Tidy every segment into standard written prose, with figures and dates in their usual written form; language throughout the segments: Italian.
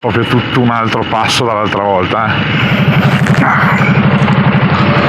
Proprio tutto un altro passo dall'altra volta.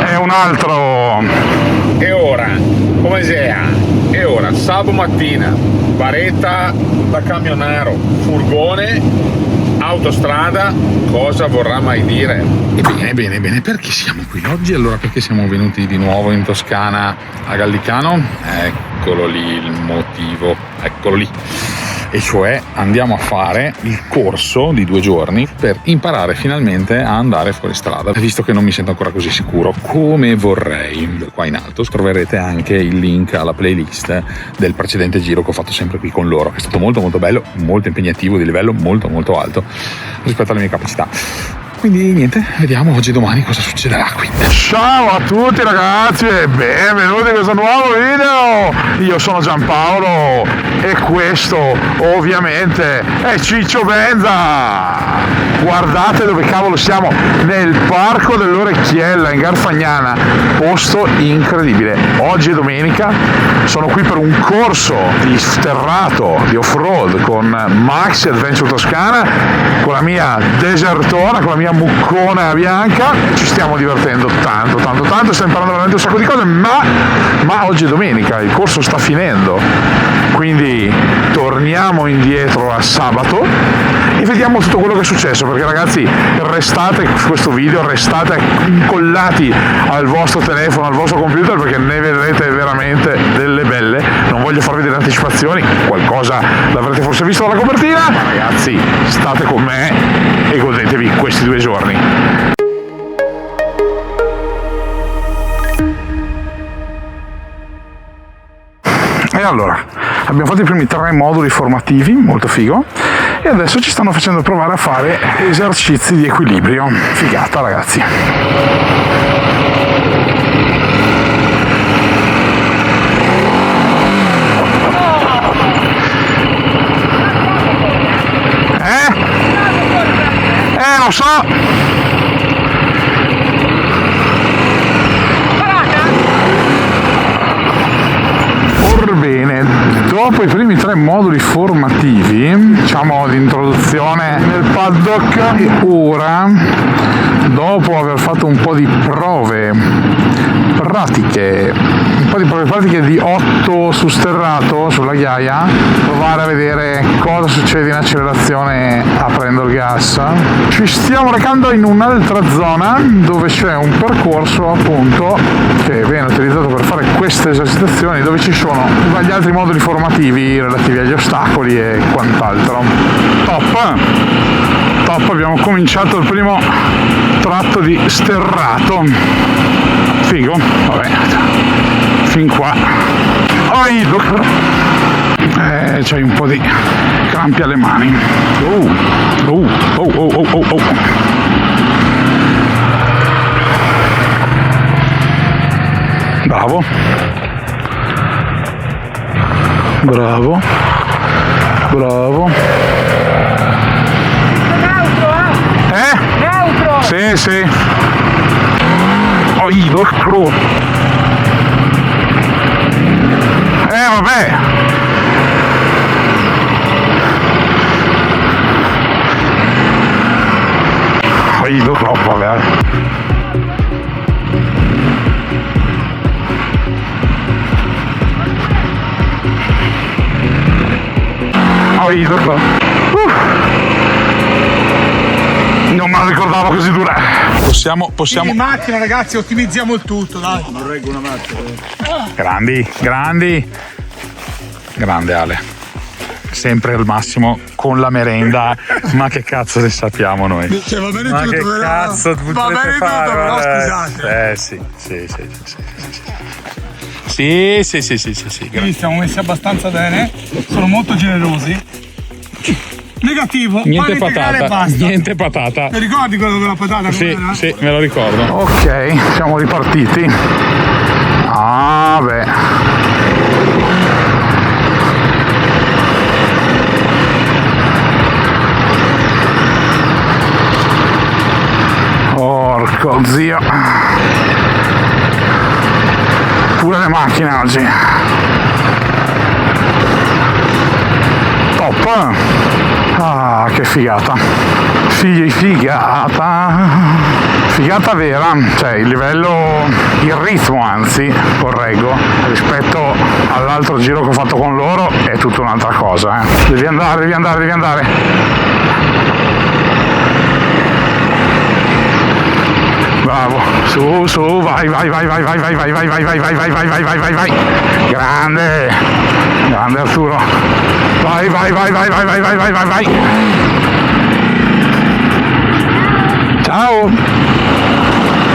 È un altro. E ora, come sia? E ora, sabato mattina, baretta da camionaro, furgone, autostrada, cosa vorrà mai dire? Bene, perché siamo qui oggi? Allora, perché siamo venuti di nuovo in Toscana a Gallicano? Eccolo lì il motivo, eccolo lì. E cioè andiamo a fare il corso di 2 giorni per imparare finalmente a andare fuori strada, visto che non mi sento ancora così sicuro come vorrei. Qua in alto troverete anche il link alla playlist del precedente giro che ho fatto sempre qui con loro, che è stato molto bello, molto impegnativo, di livello molto alto rispetto alle mie capacità. Quindi niente, vediamo oggi e domani cosa succederà qui. Ciao a tutti ragazzi e benvenuti in questo nuovo video. Io sono Giampaolo e questo ovviamente è Ciccio Benza. Guardate dove cavolo siamo, nel parco dell'Orecchiella in Garfagnana, posto incredibile. Oggi è domenica, sono qui per un corso di sterrato, di off-road con Maxi Adventure Toscana, con la mia desertona, con la mia muccona bianca. Ci stiamo divertendo tanto, stiamo imparando veramente un sacco di cose, ma oggi è domenica, il corso sta finendo, quindi torniamo indietro a sabato e vediamo tutto quello che è successo, perché ragazzi restate su questo video, restate incollati al vostro telefono, al vostro computer, perché ne vedrete veramente delle belle. Non voglio farvi delle anticipazioni, qualcosa l'avrete forse visto dalla copertina, ma ragazzi state con me e godetevi questi 2 giorni. E allora, abbiamo fatto i primi 3 moduli formativi, molto figo, e adesso ci stanno facendo provare a fare esercizi di equilibrio. Figata ragazzi. Lo so! Orbene, dopo i primi 3 moduli formativi, diciamo di introduzione nel paddock, e ora, dopo aver fatto un po' di prove pratiche di 8 su sterrato, sulla ghiaia, provare a vedere cosa succede in accelerazione aprendo il gas, ci stiamo recando in un'altra zona dove c'è un percorso appunto che viene utilizzato per fare queste esercitazioni, dove ci sono gli altri moduli formativi relativi agli ostacoli e quant'altro. Top, abbiamo cominciato il primo tratto di sterrato, figo, vabbè, fin qua. C'hai un po' di crampi alle mani. Bravo. Neutro! Sì. Vabbè. Troppo, vabbè. Non me la ricordavo così dura. Possiamo. In macchina ragazzi, ottimizziamo il tutto, dai. Non reggo una macchina. Grande Ale. Sempre al massimo con la merenda. Ma che cazzo ne sappiamo noi? Cioè, va bene ma tutto, che però. cazzo Va bene tutto, però scusate. Sì. Quindi stiamo messi abbastanza bene, sono molto generosi. Negativo, Niente niente patata. Ti ricordi quello con la patata? Sì, me lo ricordo. Ok, siamo ripartiti. Porco zio. Pure le macchine oggi. Top. Ah, che figata. Figata vera, cioè il livello, il ritmo anzi, correggo, rispetto all'altro giro che ho fatto con loro è tutta un'altra cosa, Devi andare. Bravo, su, vai. Grande Arturo. Vai. Ciao.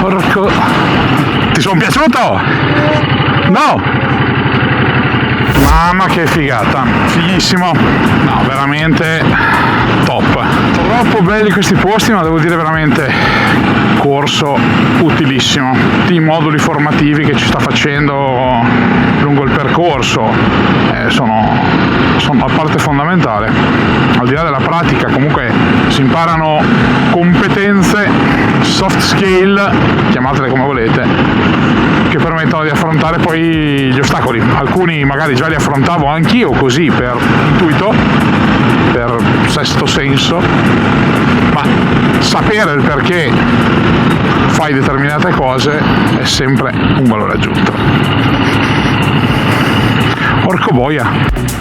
Porco. Ti sono piaciuto? No. Mamma che figata, fighissimo, no veramente top, troppo belli questi posti, ma devo dire veramente corso utilissimo, tutti i moduli formativi che ci sta facendo lungo il percorso sono la parte fondamentale, al di là della pratica comunque si imparano competenze, soft skill, chiamatele come volete, che permettono di affrontare poi gli ostacoli. Alcuni magari già li affrontavo anch'io così per intuito, per sesto senso, ma sapere il perché fai determinate cose è sempre un valore aggiunto. Porco boia!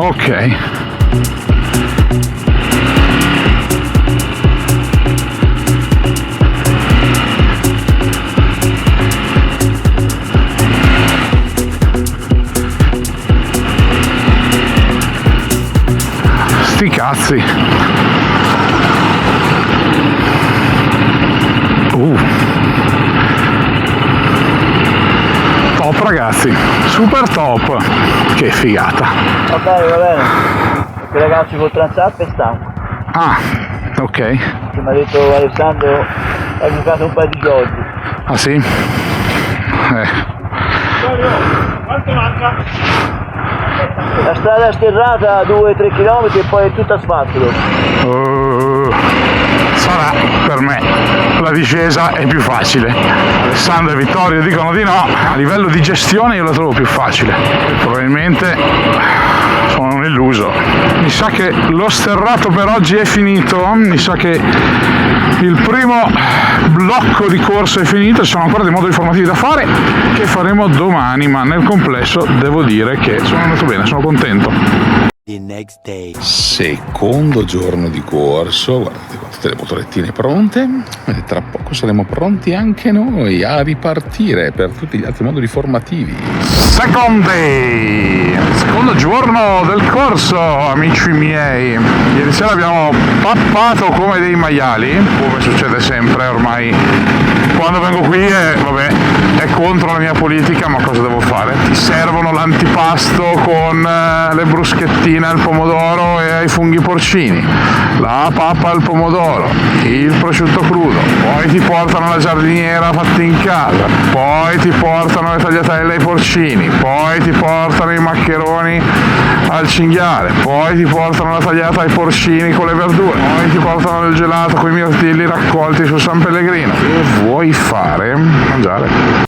Ok. Sti cazzi. Top ragazzi, super top. Che figata. Va bene. Perché ragazzi col Transalp è stanco. Ah, ok. Che mi ha detto Alessandro, hai bucato un paio di giorni. Ah sì? Quanto manca? La strada è sterrata 2-3 km e poi è tutta asfalto. Sarà per me la discesa è più facile. Alessandro e Vittorio dicono di no, a livello di gestione io la trovo più facile, probabilmente sono un illuso. Mi sa che lo sterrato per oggi è finito, mi sa che il primo blocco di corsa è finito, ci sono ancora dei moduli formativi da fare che faremo domani, ma nel complesso devo dire che sono andato bene, sono contento. Secondo giorno di corso, guardate qua tutte le motorettine pronte e tra poco saremo pronti anche noi a ripartire per tutti gli altri moduli formativi. Second day, secondo giorno del corso, amici miei. Ieri sera abbiamo pappato come dei maiali, come succede sempre ormai. Quando vengo qui è contro la mia politica, ma cosa devo fare? Ti servono l'antipasto con le bruschettine al pomodoro e ai funghi porcini, la pappa al pomodoro, il prosciutto crudo, poi ti portano la giardiniera fatta in casa, poi ti portano le tagliatelle ai porcini, poi ti portano i maccheroni al cinghiale, poi ti portano la tagliata ai porcini con le verdure, poi ti portano il gelato con i mirtilli raccolti su San Pellegrino. Che vuoi fare? Mangiare.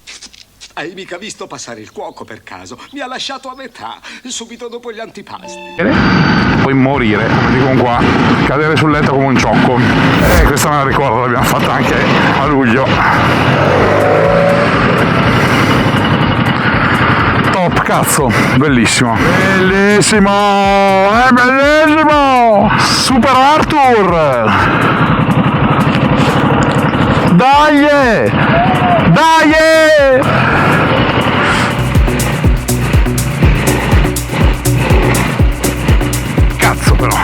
Hai mica visto passare il cuoco per caso? Mi ha lasciato a metà, subito dopo gli antipasti. Puoi morire, come dicono qua, cadere sul letto come un ciocco. Questa me la ricordo, l'abbiamo fatta anche a luglio. Top, cazzo, bellissimo. Bellissimo, è bellissimo! Super Arthur! Dai! Dai! Cazzo però!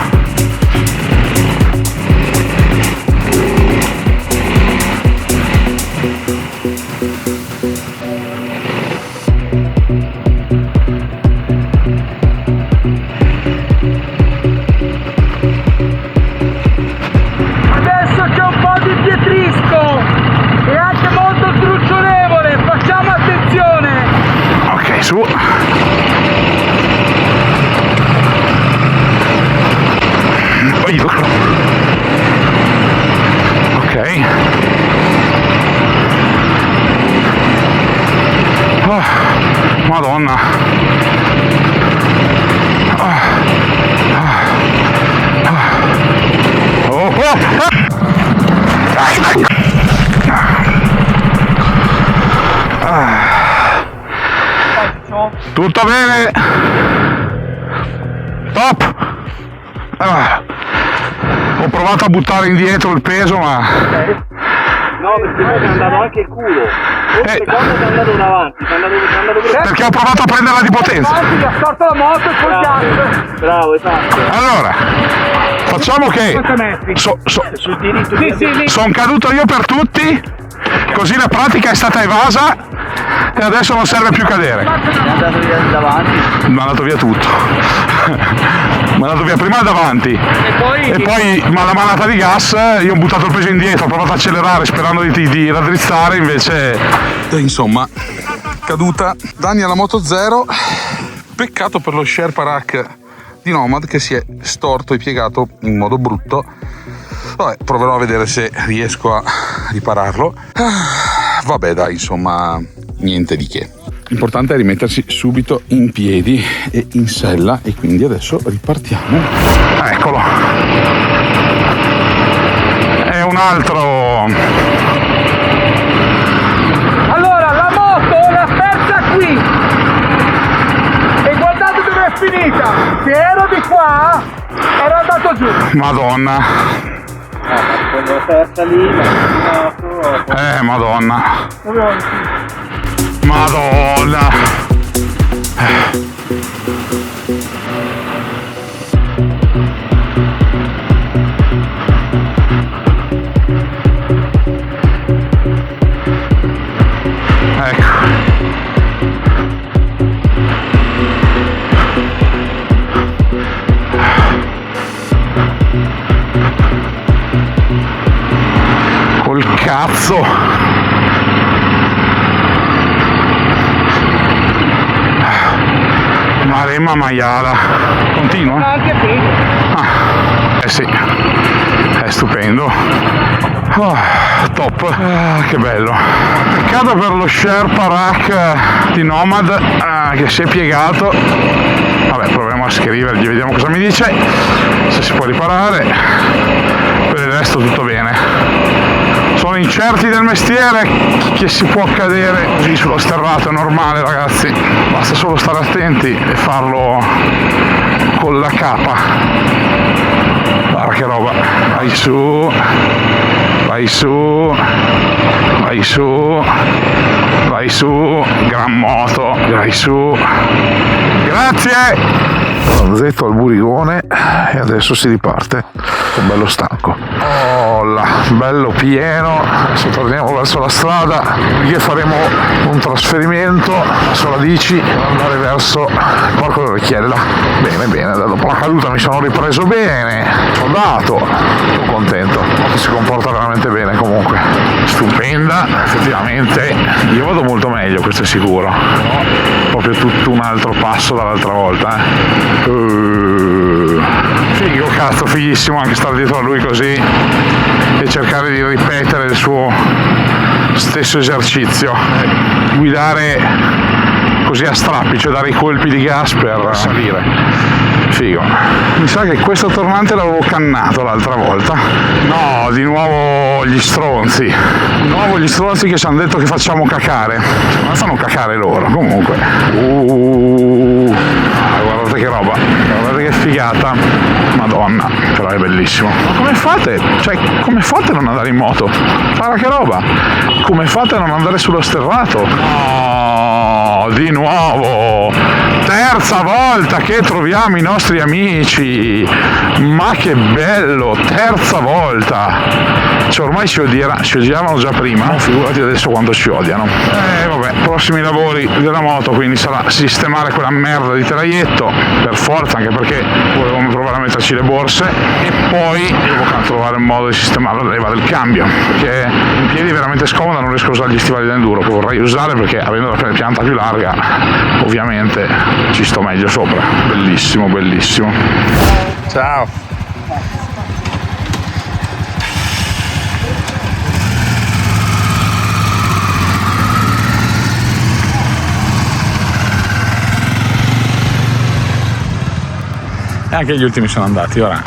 Madonna. Tutto bene? Top! Ho provato a buttare indietro il peso, ma... No, perché poi mi è andato anche il culo. Forse quando sei andato in avanti, sei andato perché ho provato a prenderla di potenza. Ti ha storto la moto e col gas. Bravo, esatto. Allora, facciamo che Sul diritto sono caduto io per tutti, così la pratica è stata evasa e adesso non serve più cadere. è andato via davanti. Mi è andato via tutto. Mi è andato via prima il davanti e poi la manata di gas, io ho buttato il peso indietro, ho provato ad accelerare sperando di raddrizzare, invece insomma caduta. Danni alla moto zero. Peccato per lo Sherpa Rack di Nomad che si è storto e piegato in modo brutto. Vabbè, proverò a vedere se riesco a ripararlo. Vabbè dai, insomma, niente di che. L'importante è rimettersi subito in piedi e in sella, e quindi adesso ripartiamo. Eccolo. È un altro. Allora, la moto l'ha persa qui. E guardate dove è finita. Se ero di qua, ero andato giù. Madonna. Quando l'ho persa lì, Madonna. Madonna. Ecco. Col cazzo. Maremma maiala. Continua? Anche qui. Eh sì, è stupendo. Top. Che bello. Peccato per lo Sherpa Rack di Nomad che si è piegato. Vabbè, proviamo a scrivergli, vediamo cosa mi dice, se si può riparare. Per il resto tutto bene. Sono incerti del mestiere, che si può cadere così sullo sterrato, è normale ragazzi, basta solo stare attenti e farlo con la capa. Guarda che roba, vai su, vai su, vai su, vai su, gran moto, vai su, grazie! Zetto al burigone e adesso si riparte. Sono bello stanco. Oh là, bello pieno. Adesso torniamo verso la strada perché faremo un trasferimento sulla Dici per andare verso il Parco delle Orecchielle. Bene, bene, dopo la caduta mi sono ripreso bene. Ho dato, sono contento. La si comporta veramente bene comunque. Stupenda, effettivamente. Io vado molto meglio, questo è sicuro. Proprio tutto un altro passo dall'altra volta. Figo, cazzo, fighissimo anche stare dietro a lui così e cercare di ripetere il suo stesso esercizio, guidare così a strappi, cioè dare i colpi di gas per salire. Figo. Mi sa che questo tornante l'avevo cannato l'altra volta. No, di nuovo gli stronzi. Di nuovo gli stronzi che ci hanno detto che facciamo cacare. Ma fanno cacare loro, comunque. Guardate che roba, guardate che figata. Madonna, però è bellissimo. Ma come fate? Cioè, come fate a non andare in moto? Guarda che roba. Come fate a non andare sullo sterrato? No, di nuovo. Terza volta che troviamo i nostri amici. Ma che bello, terza volta. Cioè ormai ci odiavano già prima, figurati adesso quanto ci odiano. Vabbè, prossimi lavori della moto, quindi sarà sistemare quella merda di traghetto, per forza, anche perché volevamo provare a metterci le borse, e poi devo trovare un modo di sistemare la leva del cambio, perché in piedi è veramente scomoda, non riesco a usare gli stivali da enduro che vorrei usare, perché avendo la pianta più larga ovviamente ci sto meglio sopra. Bellissimo, bellissimo. Ciao. E anche gli ultimi sono andati, ora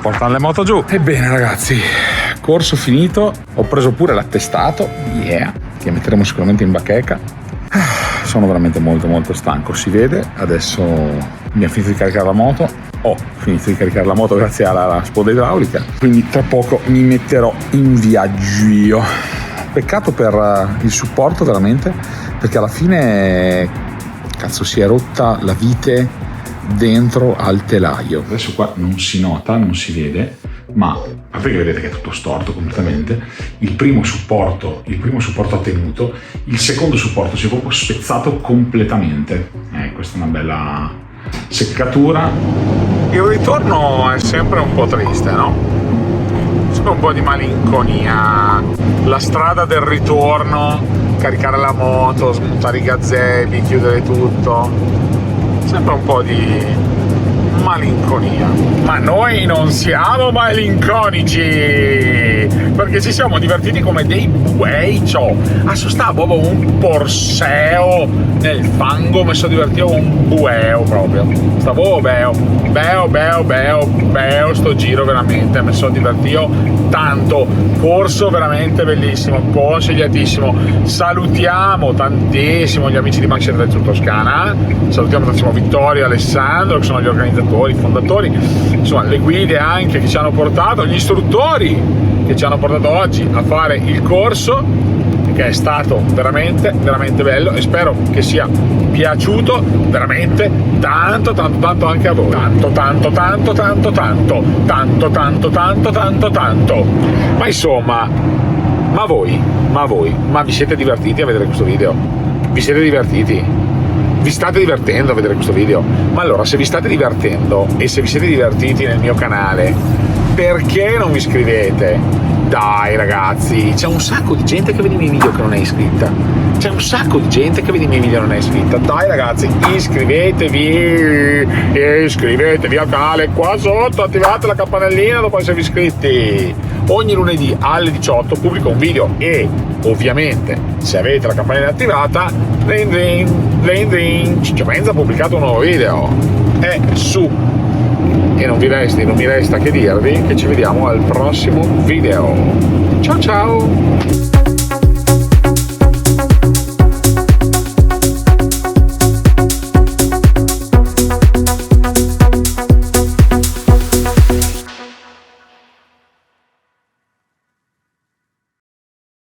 portano le moto giù. Ebbene ragazzi, corso finito, ho preso pure l'attestato, che metteremo sicuramente in bacheca. Sono veramente molto stanco, si vede. Adesso mi ha finito di caricare la moto, ho finito di caricare la moto grazie alla spoda idraulica, quindi tra poco mi metterò in viaggio. Peccato per il supporto veramente, perché alla fine cazzo si è rotta la vite dentro al telaio. Adesso qua non si nota, non si vede, ma a parte che vedete che è tutto storto completamente. Il primo supporto ha tenuto, il secondo supporto si è proprio spezzato completamente. Questa è una bella seccatura. Il ritorno è sempre un po' triste, no? Sempre un po' di malinconia. La strada del ritorno, caricare la moto, smontare i gazzelli, chiudere tutto, sempre un po' di malinconia. Ma noi non siamo malinconici, perché ci siamo divertiti come dei buei. Stavo proprio un porseo nel fango, mi sono divertito con un bueo proprio. Stavo beo sto giro, veramente mi sono divertito tanto. Corso veramente bellissimo, consigliatissimo. Salutiamo tantissimo gli amici di Maxi Attrezzo Toscana, salutiamo tantissimo Vittorio e Alessandro, che sono gli organizzatori, i fondatori, insomma le guide anche che ci hanno portato, gli istruttori che ci hanno portato oggi a fare il corso, che è stato veramente bello, e spero che sia piaciuto veramente tanto anche a voi. Tanto. Ma insomma, ma voi vi siete divertiti a vedere questo video? Vi siete divertiti? Vi state divertendo a vedere questo video? Ma allora, se vi state divertendo e se vi siete divertiti nel mio canale, perché non vi iscrivete? Dai ragazzi, c'è un sacco di gente che vede i miei video che non è iscritta. Dai ragazzi, iscrivetevi al canale qua sotto, attivate la campanellina dopo esservi iscritti. Ogni lunedì alle 18 pubblico un video e ovviamente se avete la campanella attivata, Ciccio ha pubblicato un nuovo video. È su. E non mi resta che dirvi che ci vediamo al prossimo video. Ciao!